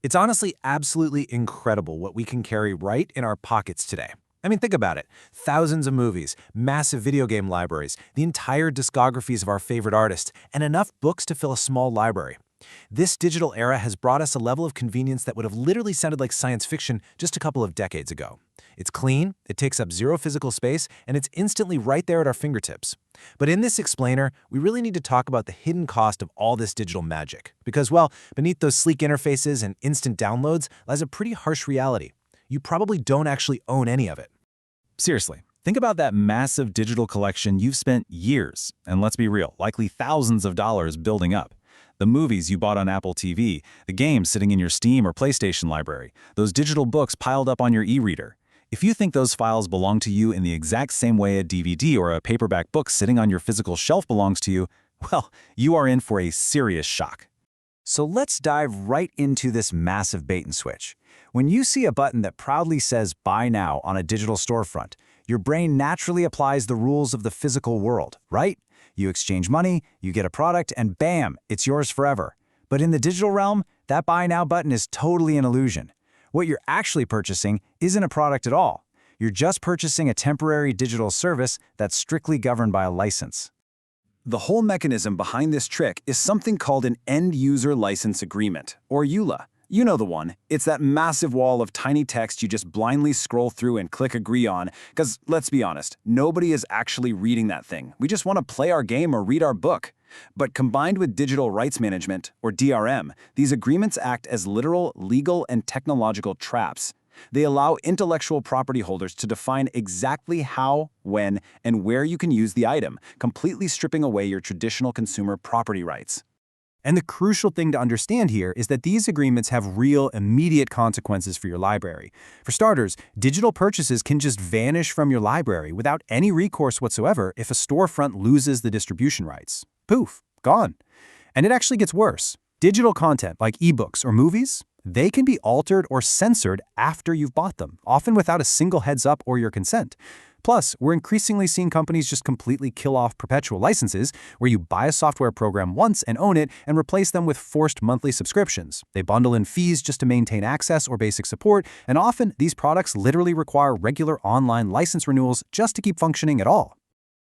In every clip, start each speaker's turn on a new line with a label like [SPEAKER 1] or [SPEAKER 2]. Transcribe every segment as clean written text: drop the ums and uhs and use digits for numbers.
[SPEAKER 1] It's honestly absolutely incredible what we can carry right in our pockets today. I mean, think about it. Thousands of movies, massive video game libraries, the entire discographies of our favorite artists, and enough books to fill a small library. This digital era has brought us a level of convenience that would have literally sounded like science fiction just a couple of decades ago. It's clean, it takes up zero physical space, and it's instantly right there at our fingertips. But in this explainer, we really need to talk about the hidden cost of all this digital magic. Because, well, beneath those sleek interfaces and instant downloads lies a pretty harsh reality. You probably don't actually own any of it.
[SPEAKER 2] Seriously, think about that massive digital collection you've spent years, and let's be real, likely thousands of dollars building up. The movies you bought on Apple TV, the games sitting in your Steam or PlayStation library, those digital books piled up on your e-reader. If you think those files belong to you in the exact same way a DVD or a paperback book sitting on your physical shelf belongs to you, well, you are in for a serious shock.
[SPEAKER 3] So let's dive right into this massive bait and switch. When you see a button that proudly says Buy Now on a digital storefront, your brain naturally applies the rules of the physical world, right? You exchange money, you get a product, and bam, it's yours forever. But in the digital realm, that Buy Now button is totally an illusion. What you're actually purchasing isn't a product at all. You're just purchasing a temporary digital service that's strictly governed by a license.
[SPEAKER 2] The whole mechanism behind this trick is something called an End-User License Agreement, or EULA. You know the one. It's that massive wall of tiny text you just blindly scroll through and click agree on, because let's be honest, nobody is actually reading that thing. We just want to play our game or read our book. But combined with digital rights management, or DRM, these agreements act as literal, legal, and technological traps. They allow intellectual property holders to define exactly how, when, and where you can use the item, completely stripping away your traditional consumer property rights.
[SPEAKER 1] And the crucial thing to understand here is that these agreements have real, immediate consequences for your library. For starters, digital purchases can just vanish from your library without any recourse whatsoever if a storefront loses the distribution rights. Poof, gone. And it actually gets worse. Digital content like ebooks or movies, they can be altered or censored after you've bought them, often without a single heads up or your consent. Plus, we're increasingly seeing companies just completely kill off perpetual licenses, where you buy a software program once and own it and replace them with forced monthly subscriptions. They bundle in fees just to maintain access or basic support, and often these products literally require regular online license renewals just to keep functioning at all.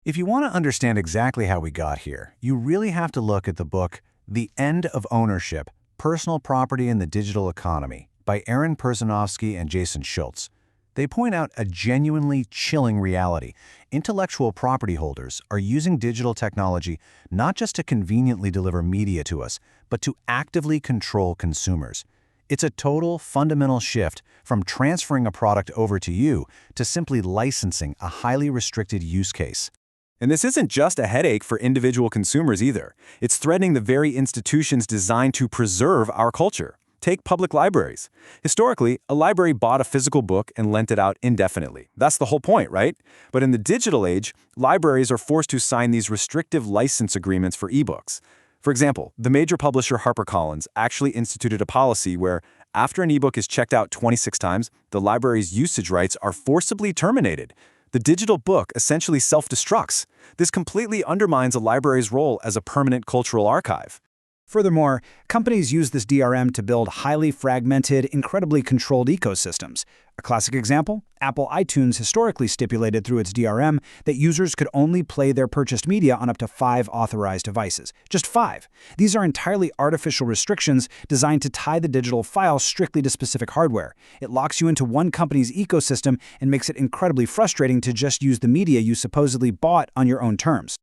[SPEAKER 3] If you want to understand exactly how we got here, you really have to look at the book The End of Ownership: Personal Property in the Digital Economy by Aaron Personovsky and Jason Schultz. They point out a genuinely chilling reality. Intellectual property holders are using digital technology not just to conveniently deliver media to us, but to actively control consumers. It's a total, fundamental shift from transferring a product over to you to simply licensing a highly restricted use case.
[SPEAKER 2] And this isn't just a headache for individual consumers either. It's threatening the very institutions designed to preserve our culture. Take public libraries. Historically, a library bought a physical book and lent it out indefinitely. That's the whole point, right? But in the digital age, libraries are forced to sign these restrictive license agreements for ebooks. For example, the major publisher HarperCollins actually instituted a policy where, after an ebook is checked out 26 times, the library's usage rights are forcibly terminated. The digital book essentially self-destructs. This completely undermines a library's role as a permanent cultural archive.
[SPEAKER 3] Furthermore, companies use this DRM to build highly fragmented, incredibly controlled ecosystems. A classic example, Apple iTunes historically stipulated through its DRM that users could only play their purchased media on up to 5 authorized devices. Just 5. These are entirely artificial restrictions designed to tie the digital file strictly to specific hardware. It locks you into one company's ecosystem and makes it incredibly frustrating to just use the media you supposedly bought on your own terms.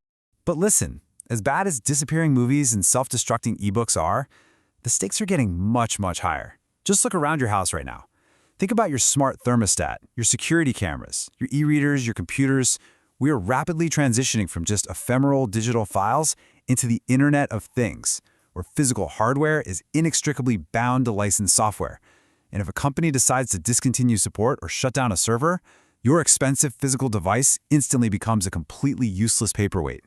[SPEAKER 1] But listen, as bad as disappearing movies and self-destructing ebooks are, the stakes are getting much, much higher. Just look around your house right now. Think about your smart thermostat, your security cameras, your e-readers, your computers. We are rapidly transitioning from just ephemeral digital files into the Internet of Things, where physical hardware is inextricably bound to licensed software. And if a company decides to discontinue support or shut down a server, your expensive physical device instantly becomes a completely useless paperweight.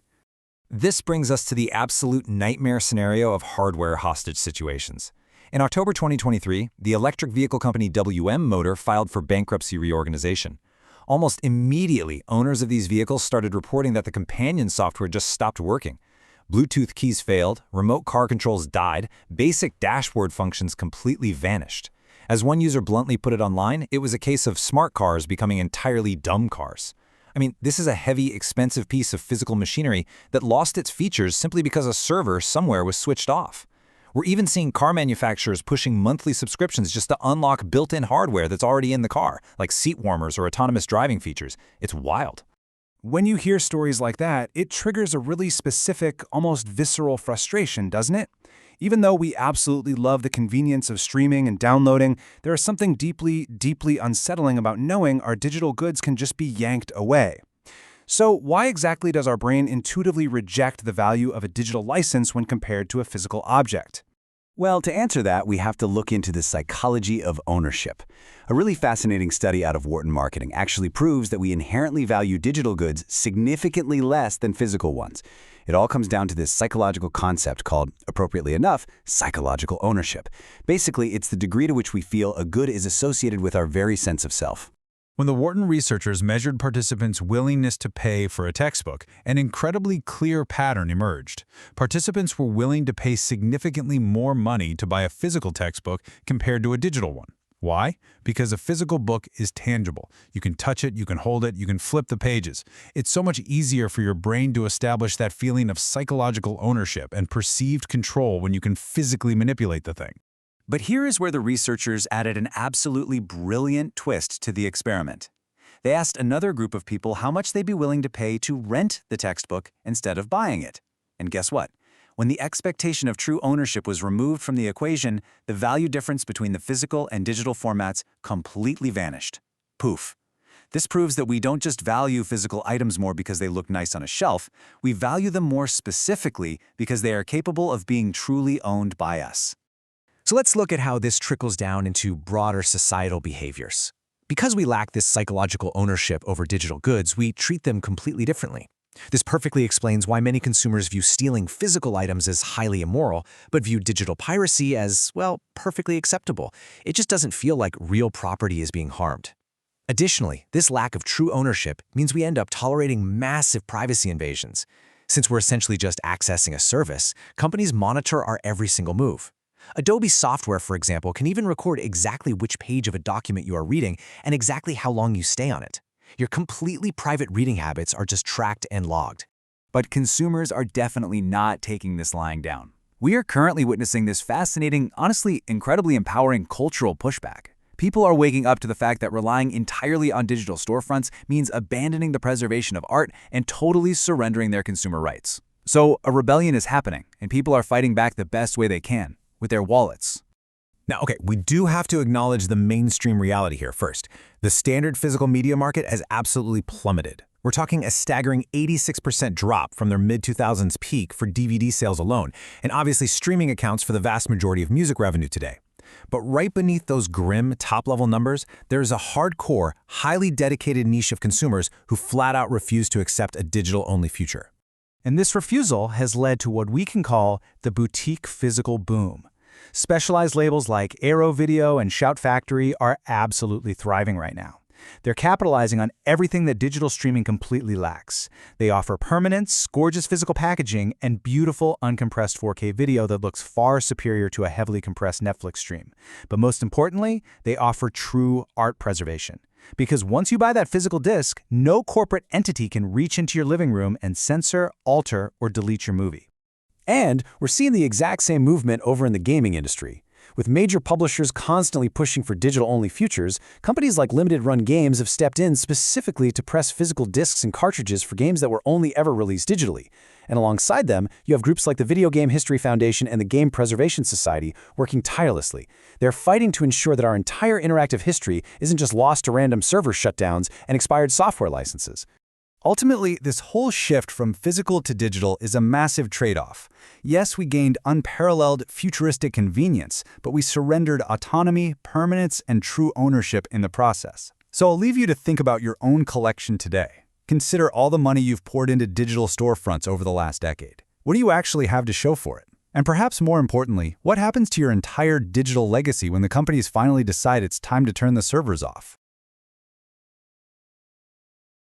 [SPEAKER 4] This brings us to the absolute nightmare scenario of hardware hostage situations. In October 2023, the electric vehicle company WM Motor filed for bankruptcy reorganization. Almost immediately, owners of these vehicles started reporting that the companion software just stopped working. Bluetooth keys failed, remote car controls died, basic dashboard functions completely vanished. As one user bluntly put it online, it was a case of smart cars becoming entirely dumb cars. I mean, this is a heavy, expensive piece of physical machinery that lost its features simply because a server somewhere was switched off. We're even seeing car manufacturers pushing monthly subscriptions just to unlock built-in hardware that's already in the car, like seat warmers or autonomous driving features. It's wild.
[SPEAKER 1] When you hear stories like that, it triggers a really specific, almost visceral frustration, doesn't it? Even though we absolutely love the convenience of streaming and downloading, there is something deeply, deeply unsettling about knowing our digital goods can just be yanked away. So why exactly does our brain intuitively reject the value of a digital license when compared to a physical object?
[SPEAKER 2] Well, to answer that, we have to look into the psychology of ownership. A really fascinating study out of Wharton Marketing actually proves that we inherently value digital goods significantly less than physical ones. It all comes down to this psychological concept called, appropriately enough, psychological ownership. Basically, it's the degree to which we feel a good is associated with our very sense of self.
[SPEAKER 3] When the Wharton researchers measured participants' willingness to pay for a textbook, an incredibly clear pattern emerged. Participants were willing to pay significantly more money to buy a physical textbook compared to a digital one. Why? Because a physical book is tangible. You can touch it, you can hold it, you can flip the pages. It's so much easier for your brain to establish that feeling of psychological ownership and perceived control when you can physically manipulate the thing.
[SPEAKER 2] But here is where the researchers added an absolutely brilliant twist to the experiment. They asked another group of people how much they'd be willing to pay to rent the textbook instead of buying it. And guess what? When the expectation of true ownership was removed from the equation, the value difference between the physical and digital formats completely vanished. Poof. This proves that we don't just value physical items more because they look nice on a shelf, we value them more specifically because they are capable of being truly owned by us.
[SPEAKER 1] So let's look at how this trickles down into broader societal behaviors. Because we lack this psychological ownership over digital goods, we treat them completely differently. This perfectly explains why many consumers view stealing physical items as highly immoral, but view digital piracy as, well, perfectly acceptable. It just doesn't feel like real property is being harmed. Additionally, this lack of true ownership means we end up tolerating massive privacy invasions. Since we're essentially just accessing a service, companies monitor our every single move. Adobe software, for example, can even record exactly which page of a document you are reading and exactly how long you stay on it. Your completely private reading habits are just tracked and logged.
[SPEAKER 2] But consumers are definitely not taking this lying down. We are currently witnessing this fascinating, honestly incredibly empowering cultural pushback. People are waking up to the fact that relying entirely on digital storefronts means abandoning the preservation of art and totally surrendering their consumer rights. So a rebellion is happening, and people are fighting back the best way they can, with their wallets.
[SPEAKER 1] Now, okay, we do have to acknowledge the mainstream reality here first. The standard physical media market has absolutely plummeted. We're talking a staggering 86% drop from their mid-2000s peak for DVD sales alone, and obviously streaming accounts for the vast majority of music revenue today. But right beneath those grim top-level numbers, there's a hardcore, highly dedicated niche of consumers who flat out refuse to accept a digital-only future. And this refusal has led to what we can call the boutique physical boom. Specialized labels like Aero Video and Shout Factory are absolutely thriving right now. They're capitalizing on everything that digital streaming completely lacks. They offer permanence, gorgeous physical packaging, and beautiful uncompressed 4K video that looks far superior to a heavily compressed Netflix stream. But most importantly, they offer true art preservation. Because once you buy that physical disc, no corporate entity can reach into your living room and censor, alter, or delete your movie. And we're seeing the exact same movement over in the gaming industry. With major publishers constantly pushing for digital-only futures, companies like Limited Run Games have stepped in specifically to press physical discs and cartridges for games that were only ever released digitally. And alongside them, you have groups like the Video Game History Foundation and the Game Preservation Society working tirelessly. They're fighting to ensure that our entire interactive history isn't just lost to random server shutdowns and expired software licenses. Ultimately, this whole shift from physical to digital is a massive trade-off. Yes, we gained unparalleled futuristic convenience, but we surrendered autonomy, permanence, and true ownership in the process. So I'll leave you to think about your own collection today. Consider all the money you've poured into digital storefronts over the last decade. What do you actually have to show for it? And perhaps more importantly, what happens to your entire digital legacy when the companies finally decide it's time to turn the servers off?